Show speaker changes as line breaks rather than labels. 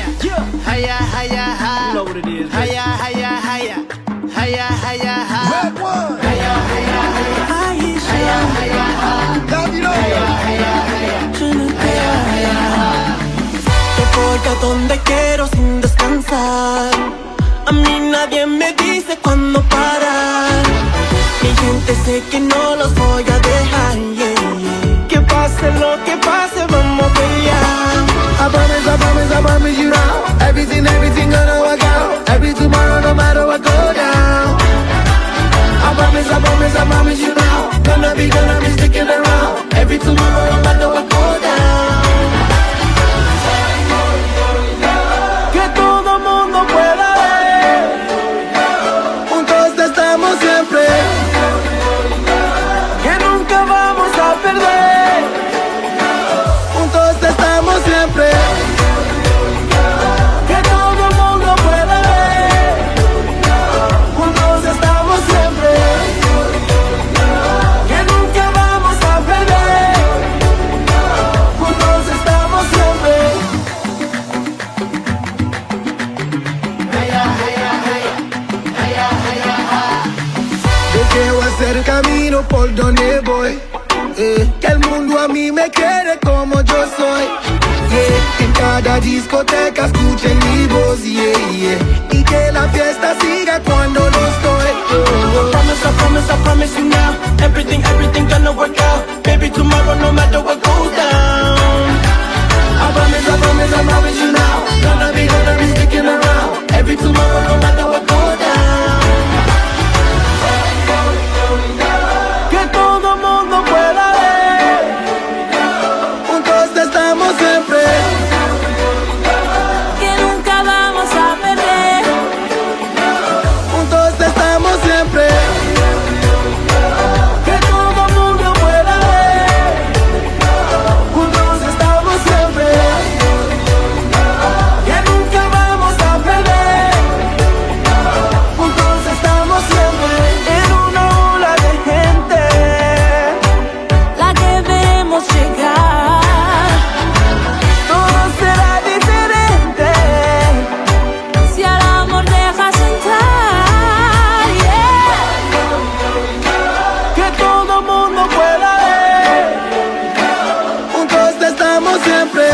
Hiya, hiya, hi.
You know what it is, man.
Hiya, hiya, hiya. Hiya, hiya, hi.
Red one.
Hiya, hiya, hiya.
Aisha,
Hiya, hiya, hi.
Davido.
Hiya, hiya, hiya. Hiya, hiya, hi.
te voy a donde quiero sin descansar. A mí nadie me dice cuándo parar. Mi gente sé que no los voy a dejar, yeah, yeah. Que pase lo que pase, vamos a pelear.
I promise you now. Everything gonna work out. Every tomorrow, no matter what go down. I promise you now. Gonna be sticking around. Every tomorrow, no matter what go down.
Que todo mundo pueda ver.
Juntos estamos siempre.
Que nunca vamos a perder.
Juntos estamos siempre.
Que todo mundo pueda ver. Juntos estamos siempre. Que nunca vamos a perder. Juntos estamos siempre.
Yo quiero hacer camino por donde voy. Que el mundo a mí me quiere como yo soy. En cada discoteca escuchen mi voz. Y que la fiesta siga cuando no estoy.
I promise you now. Everything gonna work out. Baby, tomorrow, no matter what goes down.
I promise you now. Gonna be sticking around. Every tomorrow, no matter what go down.
Que todo mundo pueda ver.
Juntos estamos siempre.
Que nunca vamos a perder.
Juntos estamos siempre.
Que todo mundo pueda ver. Juntos estamos siempre. Que nunca vamos a perder. Juntos estamos siempre. En una ola de gente, la que veremos llegar. Todo será diferente si al amor dejas entrar, yeah. Que todo mundo pueda ver.
Juntos estamos siempre.